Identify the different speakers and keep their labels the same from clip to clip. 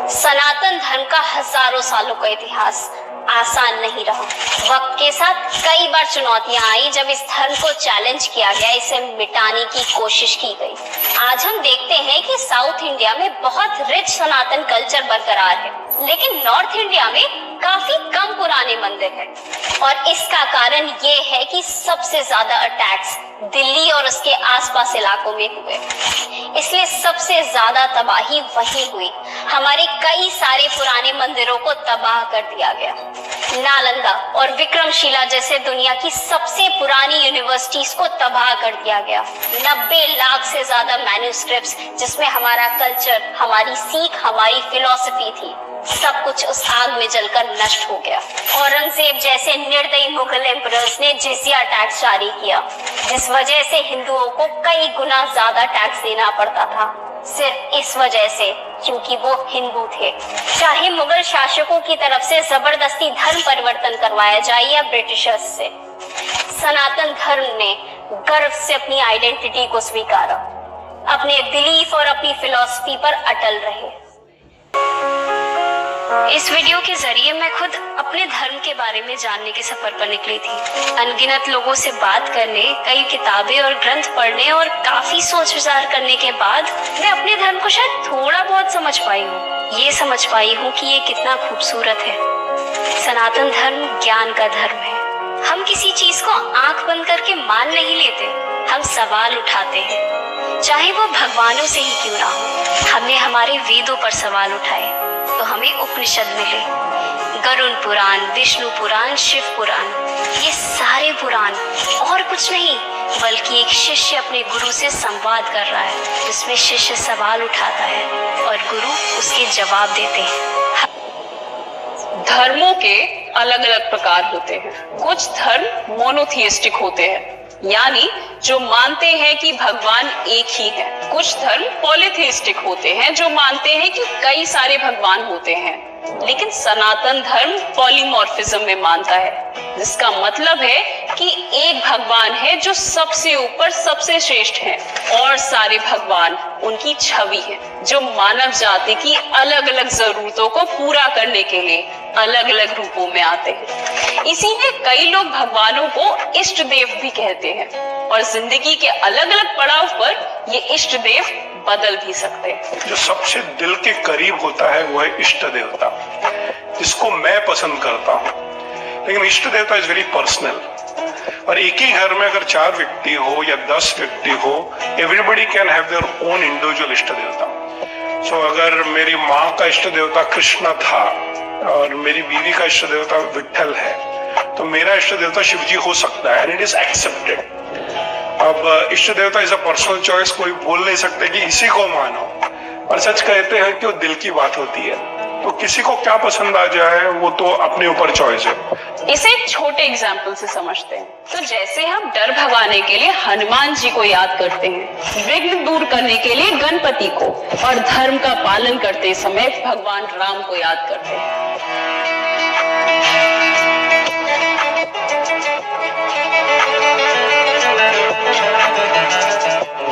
Speaker 1: सनातन धर्म का हजारों सालों का इतिहास आसान नहीं रहा। वक्त के साथ कई बार चुनौतियां आई जब इस धर्म को चैलेंज किया गया, इसे मिटाने की कोशिश की गई। आज हम देखते हैं कि साउथ इंडिया में बहुत रिच सनातन कल्चर बरकरार है, लेकिन नॉर्थ इंडिया में काफी कम पुराने मंदिर हैं। और इसका कारण ये है कि सबसे ज्यादा अटैक्स दिल्ली और उसके आसपास इलाकों में हुए, इसलिए सबसे ज्यादा तबाही वहीं हुई। हमारे कई सारे पुराने मंदिरों को तबाह कर दिया गया। नालंदा और विक्रमशिला जैसे दुनिया की सबसे पुरानी यूनिवर्सिटीज को तबाह कर दिया गया। 90 लाख से ज्यादा मैन्युस्क्रिप्ट्स जिसमें हमारा कल्चर, हमारी सीख, हमारी फिलॉसफी थी, सब कुछ उस आग में जलकर नष्ट हो गया। औरंगजेब जैसे निर्दयी मुगल एम्परर्स ने जिजिया टैक्स जारी किया, जिस वजह से हिंदुओं को कई गुना ज्यादा टैक्स देना पड़ता था, सिर्फ इस वजह से क्योंकि वो हिंदू थे। चाहे मुगल शासकों की तरफ से जबरदस्ती धर्म परिवर्तन करवाया जाए या ब्रिटिशर्स से, सनातन धर्म ने गर्व से अपनी आइडेंटिटी को स्वीकारा, अपने बिलीफ और अपनी फिलॉसफी पर अटल रहे। इस वीडियो के जरिए मैं खुद अपने धर्म के बारे में जानने के सफर पर निकली थी। अनगिनत लोगों से बात करने, कई किताबें और ग्रंथ पढ़ने और काफी सोच विचार करने के बाद मैं अपने धर्म को शायद थोड़ा बहुत समझ पाई हूँ। ये समझ पाई हूँ कि ये कितना खूबसूरत है। सनातन धर्म ज्ञान का धर्म है। हम किसी चीज को आंख बंद करके मान नहीं लेते, हम सवाल उठाते हैं, चाहे वो भगवानों से ही क्यों ना हो। हमने हमारे वेदों पर सवाल उठाए तो हमें उपनिषद मिले, गरुड़ पुराण, विष्णु पुराण, शिव पुराण। ये सारे पुराण और कुछ नहीं बल्कि एक शिष्य अपने गुरु से संवाद कर रहा है, जिसमें शिष्य सवाल उठाता है और गुरु उसके जवाब देते हैं।
Speaker 2: धर्मों के अलग अलग प्रकार होते हैं। कुछ धर्म मोनोथियस्टिक होते हैं, यानी जो मानते हैं कि भगवान एक ही है। कुछ धर्म पॉलीथियस्टिक होते हैं, जो मानते हैं कि कई सारे भगवान होते हैं। लेकिन सनातन धर्म पॉलीमॉर्फिज्म में मानता है, जिसका मतलब है कि एक भगवान है जो सबसे ऊपर, सबसे श्रेष्ठ है, और सारे भगवान उनकी छवि है, जो मानव जाति की अलग अलग जरूरतों को पूरा करने के लिए अलग अलग रूपों में आते हैं। इसीलिए कई लोग भगवानों को इष्ट देव भी कहते हैं, और जिंदगी के अलग अलग पड़ाव पर ये इष्ट देव बदल भी सकते हैं।
Speaker 3: जो सबसे दिल के करीब होता है वो है इष्ट देवता, जिसको मैं पसंद करता हूँ। लेकिन इष्ट देवता इज वेरी पर्सनल, और एक ही घर में अगर 4 व्यक्ति हो या 10 व्यक्ति हो, everybody can have their own individual इष्ट देवता। सो अगर मेरी माँ का इष्ट देवता कृष्ण था और मेरी बीवी का इष्ट देवता विट्ठल है, तो मेरा इष्ट देवता शिव जी हो सकता है, एंड इट इज एक्सेप्टेड। अब इष्ट देवता इज अ पर्सनल चॉइस, कोई बोल नहीं सकते कि इसी को मानो, पर सच कहते हैं कि वो दिल की बात होती है, तो किसी को क्या पसंद आ जाए वो तो अपने ऊपर चॉइस है।
Speaker 2: इसे एक छोटे एग्जाम्पल से समझते हैं। तो जैसे हम डर भगाने के लिए हनुमान जी को याद करते हैं, विघ्न दूर करने के लिए गणपति को, और धर्म का पालन करते समय भगवान राम को याद करते हैं।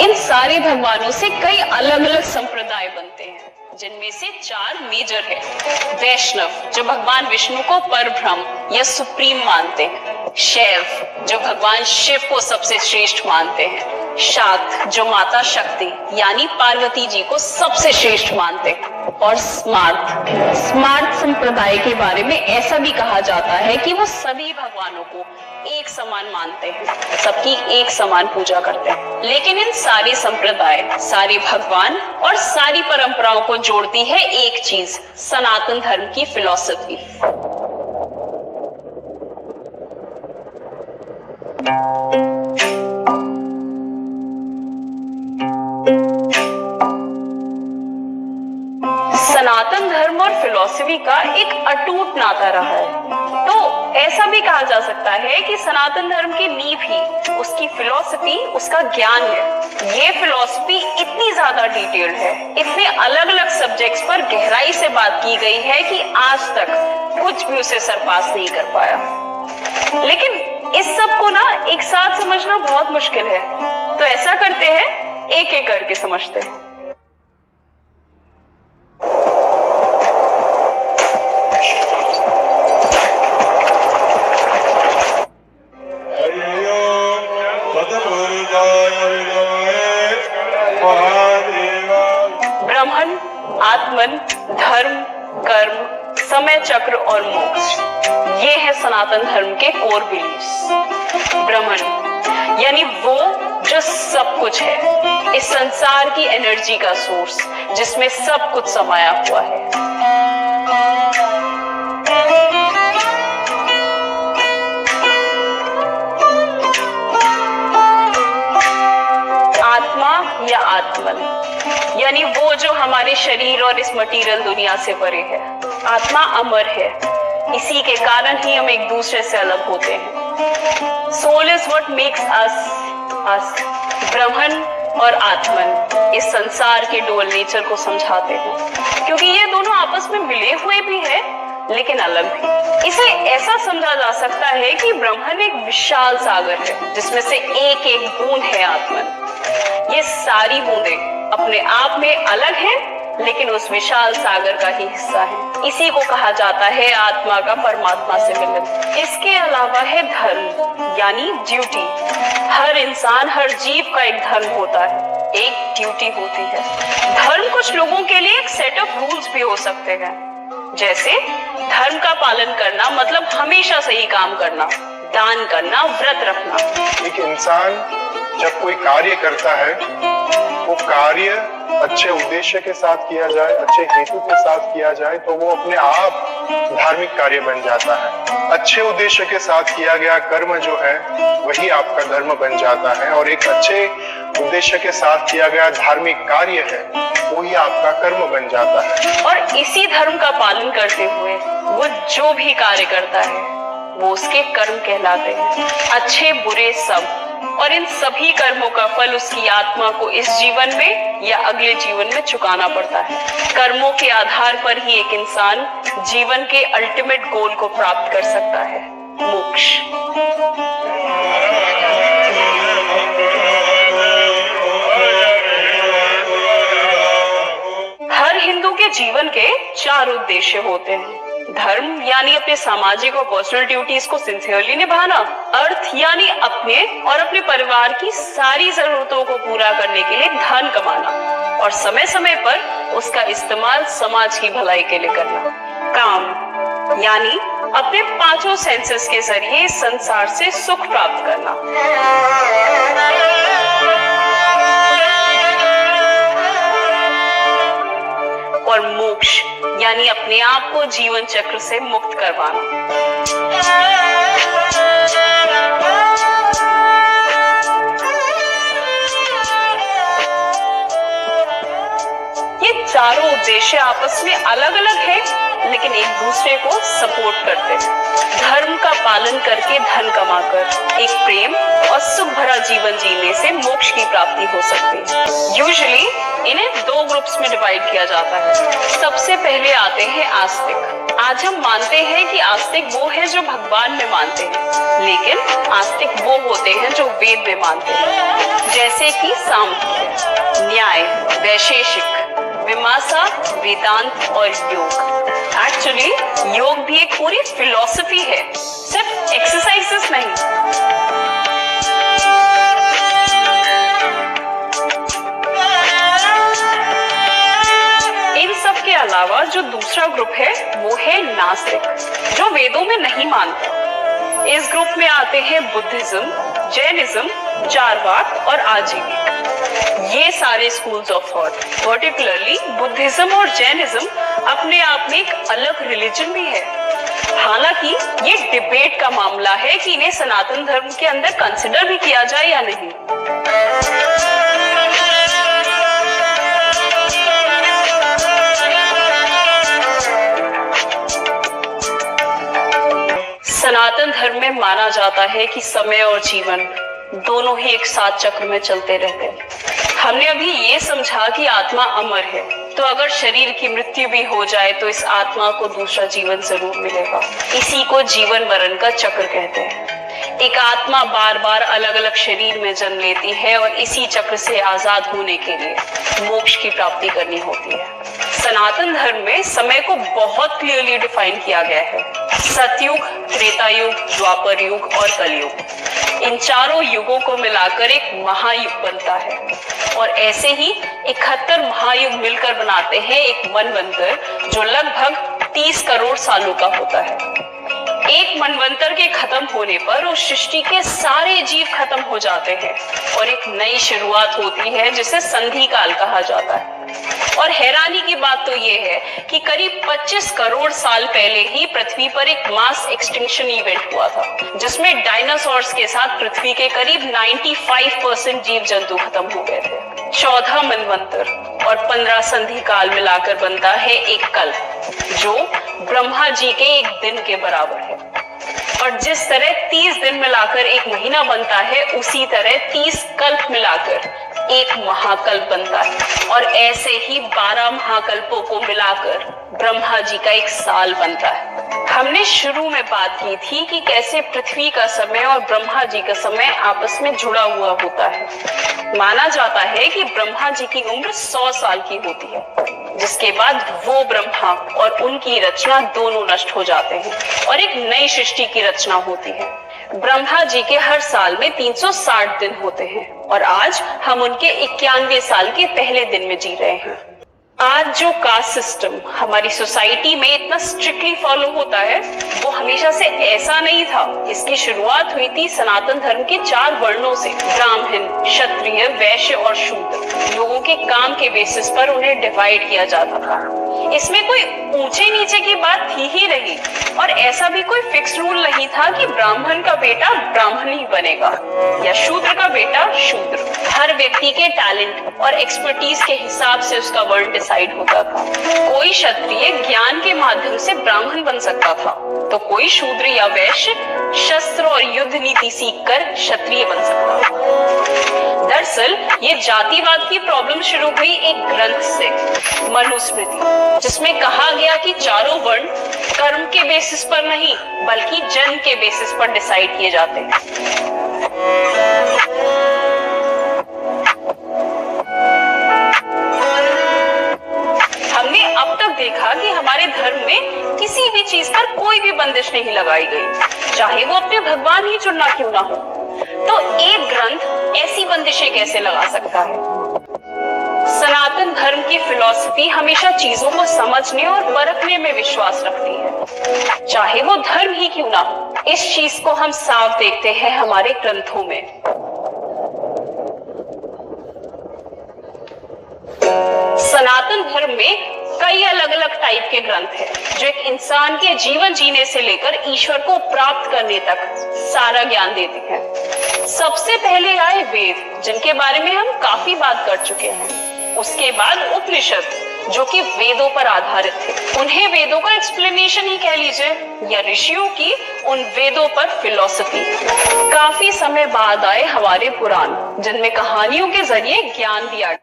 Speaker 2: इन सारे भगवानों से कई अलग अलग संप्रदाय बनते हैं, जिनमें से 4 मेजर है। वैष्णव, जो भगवान विष्णु को परब्रह्म या सुप्रीम मानते हैं। शैव, जो भगवान शिव को सबसे श्रेष्ठ मानते हैं। शाक्त, जो माता शक्ति यानी पार्वती जी को सबसे श्रेष्ठ मानते हैं। और स्मार्त संप्रदाय के बारे में ऐसा भी कहा जाता है कि वो सभी भगवानों को एक समान मानते हैं, सबकी एक समान पूजा करते हैं। लेकिन इन सारे संप्रदाय, सारे भगवान और सारी परंपराओं को जोड़ती है एक चीज, सनातन धर्म की फिलॉसफी। सनातन धर्म और फिलॉसफी का एक अटूट नाता रहा है। तो ऐसा भी कहा जा सकता है कि सनातन धर्म की नींव ही उसकी फिलॉसफी, उसका ज्ञान है। ये फिलॉसफी इतनी ज्यादा डिटेल्ड है, इतने अलग अलग सब्जेक्ट्स पर गहराई से बात की गई है कि आज तक कुछ भी उसे सरपास नहीं कर पाया। लेकिन इस सब को ना एक साथ समझना बहुत मुश्किल है, तो ऐसा करते हैं, एक एक करके समझते हैं। ब्रह्मन, आत्मन, धर्म, कर्म, समय चक्र और मोक्ष, ये है सनातन धर्म के कोर बिलीफ्स। ब्रह्मन यानी वो जो सब कुछ है, इस संसार की एनर्जी का सोर्स जिसमें सब कुछ समाया हुआ है। आत्मा या आत्मन यानी वो जो हमारे शरीर और इस मटीरियल दुनिया से परे है। आत्मा अमर है, इसी के कारण ही हम एक दूसरे से अलग होते हैं। Soul is what makes us. ब्रह्मन और आत्मन इस संसार के डुअल नेचर को समझाते हैं, क्योंकि ये दोनों आपस में मिले हुए भी है लेकिन अलग भी। इसे ऐसा समझा जा सकता है कि ब्रह्मन एक विशाल सागर है जिसमें से एक एक बूंद है आत्मन। ये सारी बूंदें अपने आप में अलग हैं लेकिन उस विशाल सागर का ही हिस्सा है। इसी को कहा जाता है आत्मा का परमात्मा से मिलन। इसके अलावा है धर्म यानी ड्यूटी। हर इंसान, हर जीव का एक धर्म होता है, एक ड्यूटी होती है। धर्म कुछ लोगों के लिए एक सेट ऑफ रूल्स भी हो सकते हैं, जैसे धर्म का पालन करना मतलब हमेशा सही काम करना, दान करना, व्रत रखना।
Speaker 4: एक इंसान जब कोई कार्य करता है, वो कार्य अच्छे उद्देश्य के साथ किया जाए, अच्छे हेतु के साथ किया जाए, तो वो अपने आप धार्मिक कार्य बन जाता है। अच्छे उद्देश्य के साथ किया गया कर्म जो है वही आपका धर्म बन जाता है, और एक अच्छे उद्देश्य के साथ किया गया धार्मिक कार्य है वही आपका कर्म बन जाता है।
Speaker 2: और इसी धर्म का पालन करते हुए वो जो भी कार्य करता है वो उसके कर्म कहलाते हैं, अच्छे बुरे सब। और इन सभी कर्मों का फल उसकी आत्मा को इस जीवन में या अगले जीवन में चुकाना पड़ता है। कर्मों के आधार पर ही एक इंसान जीवन के अल्टीमेट गोल को प्राप्त कर सकता है, मोक्ष। हर हिंदू के जीवन के 4 उद्देश्य होते हैं। धर्म यानी अपने सामाजिक और पर्सनल ड्यूटीज को सिंसियरली निभाना, अर्थ यानी अपने और अपने परिवार की सारी जरूरतों को पूरा करने के लिए धन कमाना, और समय समय पर उसका इस्तेमाल समाज की भलाई के लिए करना। काम यानी अपने 5 सेंसेस के जरिए इस संसार से सुख प्राप्त करना। और मोक्ष यानी अपने आप को जीवन चक्र से मुक्त करवाना। ये चारों उद्देश्य आपस में अलग अलग हैं, लेकिन एक दूसरे को सपोर्ट करते हैं। धर्म का पालन करके धन कमाकर एक प्रेम और सुख भरा जीवन जीने से मोक्ष की प्राप्ति हो सकती है। यूजुअली इन्हें 2 ग्रुप्स में डिवाइड किया जाता है। सबसे पहले आते हैं आस्तिक। आज हम मानते हैं कि आस्तिक वो है जो भगवान में मानते हैं, लेकिन आस्तिक वो होते हैं जो वेद में मानते हैं, जैसे कि सांख्य, न्याय, वैशेषिक, मीमांसा, वेदांत और योग। एक्चुअली योग भी एक पूरी फिलॉसफी है, सिर्फ एक्सरसाइजेस नहीं। के अलावा जो दूसरा ग्रुप है वो है नास्तिक, जो वेदों में नहीं मानता। इस ग्रुप में आते हैं बुद्धिज्म, जैनिज्म, चारवाक और आजीविक। ये सारे schools of thought, particularly Buddhism और जैनिज्म, अपने आप में एक अलग रिलीजन भी है। हालांकि ये डिबेट का मामला है कि इन्हें सनातन धर्म के अंदर कंसिडर भी किया जाए या नहीं। सनातन धर्म में माना जाता है कि समय और जीवन दोनों ही एक साथ चक्र में चलते रहते हैं। हमने अभी ये समझा कि आत्मा अमर है, तो अगर शरीर की मृत्यु भी हो जाए तो इस आत्मा को दूसरा जीवन जरूर मिलेगा। इसी को जीवन मरण का चक्र कहते हैं। एक आत्मा बार बार अलग अलग शरीर में जन्म लेती है और इसी चक्र से आजाद होने के लिए मोक्ष की प्राप्ति करनी होती है। सनातन धर्म में समय को बहुत क्लियरली डिफाइन किया गया है: सतयुग, त्रेता युग, द्वापर युग और कलयुग। इन चारों युगों को मिलाकर एक महायुग बनता है और ऐसे ही 71 महायुग मिलकर बनाते हैं एक मनवंतर जो लगभग 30 करोड़ सालों का होता है। एक मनवंतर के खत्म होने पर उस सृष्टि के सारे जीव खत्म हो जाते हैं और एक नई शुरुआत होती है जिसे संधि काल कहा जाता है। और हैरानी की बात तो ये है कि करीब 25 करोड़ साल पहले ही पृथ्वी पर एक मास एक्सटिंक्शन इवेंट हुआ था जिसमें डायनासोर्स के साथ पृथ्वी के करीब 95% जीव जंतु खत्म हो गए थे। 14 मनवंतर और 15 संधि काल मिलाकर बनता है एक कल्प जो ब्रह्मा जी के एक दिन के बराबर है। और जिस तरह 30 दिन मिलाकर एक महीना बनता है उसी तरह 30 कल्प मिलाकर एक महाकल्प बनता है और ऐसे ही 12 महाकल्पों को मिलाकर ब्रह्मा जी का एक साल बनता है। हमने शुरू में बात की थी कि कैसे पृथ्वी का समय और ब्रह्मा जी का समय आपस में जुड़ा हुआ होता है। माना जाता है कि ब्रह्मा जी की उम्र 100 साल की होती है जिसके बाद वो ब्रह्मा और उनकी रचना दोनों नष्ट हो जाते हैं और एक नई सृष्टि की रचना होती है। ब्रह्मा जी के हर साल में 360 दिन होते हैं और आज हम उनके 91वें साल के पहले दिन में जी रहे हैं। आज जो कास्ट सिस्टम हमारी सोसाइटी में इतना स्ट्रिक्टली फॉलो होता है वो हमेशा से ऐसा नहीं था। इसकी शुरुआत हुई थी सनातन धर्म के 4 वर्णों से। ब्राह्मण, क्षत्रिय, वैश्य और शूद्र लोगों के काम के बेसिस पर उन्हें डिवाइड किया जाता था। इसमें कोई ऊंचे नीचे की बात थी ही नहीं और ऐसा भी कोई फिक्स रूल नहीं था कि ब्राह्मण का बेटा ब्राह्मण ही बनेगा या शूद्र का बेटा शूद्र। हर व्यक्ति के टैलेंट और एक्सपर्टीज के हिसाब से उसका वर्ण डिसाइड होता था। कोई क्षत्रिय ज्ञान के माध्यम से ब्राह्मण बन सकता था तो कोई शूद्र या वैश्य शस्त्र और युद्ध नीति सीखकर क्षत्रिय बन सकता था। दरअसल ये जातिवाद की प्रॉब्लम शुरू हुई एक ग्रंथ से, मनुस्मृति, जिसमें कहा गया कि चारों वर्ण कर्म के बेसिस पर नहीं बल्कि जन्म के बेसिस पर डिसाइड किए जाते हैं। हमने अब तक देखा कि हमारे धर्म में किसी भी चीज पर कोई भी बंदिश नहीं लगाई गई, चाहे वो अपने भगवान ही चुनना क्यों ना हो। तो एक ग्रंथ ऐसी बंदिशें कैसे लगा सकता है? सनातन धर्म की फिलॉसफी हमेशा चीजों को समझने और परखने में विश्वास रखती है, चाहे वो धर्म ही क्यों ना हो। इस चीज को हम साफ देखते हैं हमारे ग्रंथों में। सनातन धर्म में कई अलग अलग टाइप के ग्रंथ हैं जो एक इंसान के जीवन जीने से लेकर ईश्वर को प्राप्त करने तक सारा ज्ञान देते हैं। सबसे पहले आए वेद, जिनके बारे में हम काफी बात कर चुके हैं। उसके बाद उपनिषद, जो कि वेदों पर आधारित थे। उन्हें वेदों का एक्सप्लेनेशन ही कह लीजिए, या ऋषियों की उन वेदों पर फिलॉसफी। काफी समय बाद आए हमारे पुराण, जिनमें कहानियों के जरिए ज्ञान दिया है।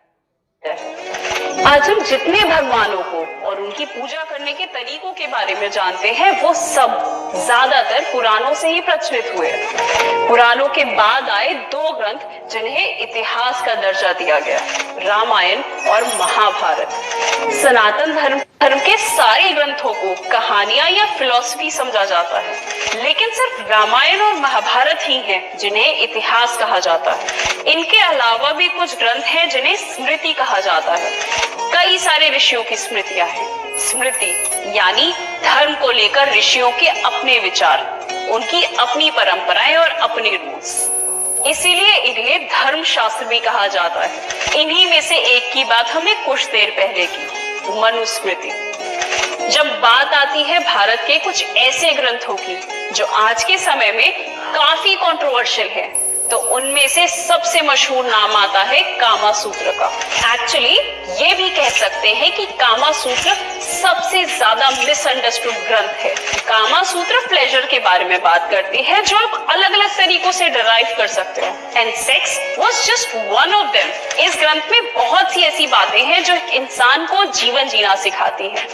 Speaker 2: आज हम जितने भगवानों को और उनकी पूजा करने के तरीकों के बारे में जानते हैं वो सब ज्यादातर पुराणों से ही प्रचलित हुए। पुराणों के बाद आए 2 ग्रंथ जिन्हें इतिहास का दर्जा दिया गया, रामायण और महाभारत। सनातन धर्म के सारे ग्रंथों को कहानियां या फिलॉसफी समझा जाता है, लेकिन सिर्फ रामायण और महाभारत ही हैं जिन्हें इतिहास कहा जाता है। इनके अलावा भी कुछ ग्रंथ हैं जिन्हें स्मृति कहा जाता है। कई सारे ऋषियों की स्मृतियां हैं। स्मृति यानी धर्म को लेकर ऋषियों के अपने विचार, उनकी अपनी परंपराएं और अपने रूल्स, इसीलिए इन्हें धर्म शास्त्र भी कहा जाता है। इन्हीं में से एक की बात हमने कुछ देर पहले की, मनुस्मृति। जब बात आती है भारत के कुछ ऐसे ग्रंथों की जो आज के समय में काफी कंट्रोवर्शियल है, तो उनमें से सबसे मशहूर नाम आता है कामा सूत्र का। एक्चुअली ये भी कह सकते हैं कि कामा सूत्र सबसे ज्यादा मिसअंडरस्टूड ग्रंथ है। कामा सूत्र प्लेजर के बारे में बात करती है जो आप अलग अलग तरीकों से डिराइव कर सकते हो, and sex was just one of them. इस ग्रंथ में बहुत सी ऐसी बातें हैं जो एक इंसान को जीवन जीना सिखाती हैं।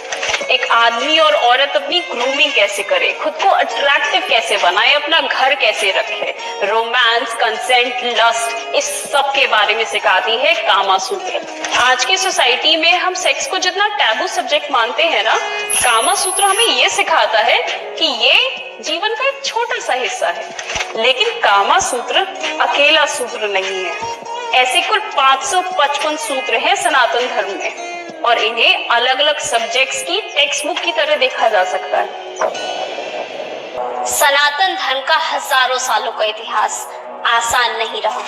Speaker 2: एक आदमी और औरत अपनी ग्रूमिंग कैसे करे, खुद को अट्रैक्टिव कैसे बनाए, अपना घर कैसे रखे, रोमांस, कंसेंट, लस्ट, इस सब के बारे में सिखाती है कामा सूत्र। आज की सोसाइटी में हम सेक्स को जितना टैबू सब्जेक्ट मानते हैं ना, कामा सूत्र हमें ये सिखाता है कि ये जीवन का एक छोटा सा हिस्सा है। लेकिन कामा सूत्र अकेला सूत्र नहीं है। ऐसे कुल 555 सूत्र हैं सनातन धर्म में और इन्हें अलग अलग सब्जेक्ट्स की टेक्स्ट बुक की तरह देखा जा सकता है।
Speaker 1: सनातन धर्म का हजारों सालों का इतिहास आसान नहीं रहा।